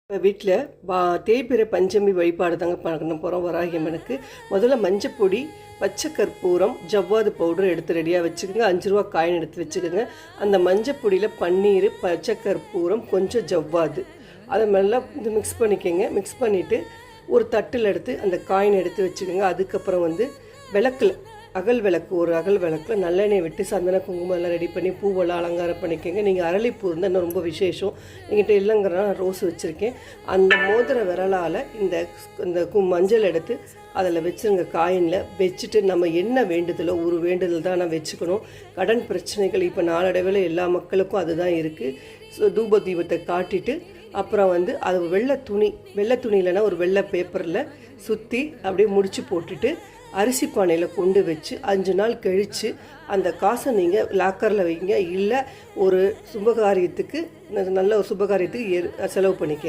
இப்போ வீட்டில் தேய்பிறை பஞ்சமி வழிபாடு தாங்க பண்ண போகிறோம். வராகி அம்மனுக்கு முதல்ல மஞ்சப்பொடி, பச்சை கற்பூரம், ஜவ்வாது பவுடர் எடுத்து ரெடியாக வச்சுக்கோங்க. 5 ரூபா காயின் எடுத்து வச்சுக்கோங்க. அந்த மஞ்சப்பொடியில் பன்னீர், பச்சை கற்பூரம், கொஞ்சம் ஜவ்வாது அதை நல்லா இது மிக்ஸ் பண்ணிக்கோங்க. மிக்ஸ் பண்ணிவிட்டு ஒரு தட்டில் எடுத்து அந்த காயின் எடுத்து வச்சுக்கோங்க. அதுக்கப்புறம் விளக்கில் அகல் விளக்கு, ஒரு அகல் விளக்கில் நல்லெண்ணெய் விட்டு சந்தன குங்குமம் எல்லாம் ரெடி பண்ணி பூவெல்லாம் அலங்காரம் பண்ணிக்கோங்க. நீங்கள் அரளிப்பூ இருந்தால் இன்னும் ரொம்ப விசேஷம். எங்கிட்ட இல்லைங்கிறனா ரோஸ் வச்சுருக்கேன். அந்த மோதிர விரலால் இந்த மஞ்சள் எடுத்து அதில் வச்சுருங்க. காயினில் வச்சுட்டு நம்ம என்ன வேண்டுதலோ ஒரு வேண்டுதல் தான் நான் வச்சுக்கணும். கடன் பிரச்சனைகள் இப்போ நாளடைவில் எல்லா மக்களுக்கும் அதுதான் இருக்குது. ஸோ தூப தீபத்தை காட்டிட்டு அப்புறம் அது வெள்ளை துணி இல்லைன்னா ஒரு வெள்ளை பேப்பரில் சுற்றி அப்படியே முடிச்சு போட்டுட்டு அரிசி பானையில் கொண்டு வச்சு 5 நாள் கழித்து அந்த காசை நீங்கள் லாக்கரில் வைங்க. இல்லை ஒரு சுபகாரியத்துக்கு நல்ல ஒரு சுபகாரியத்துக்கு செலவு பண்ணிக்கங்க.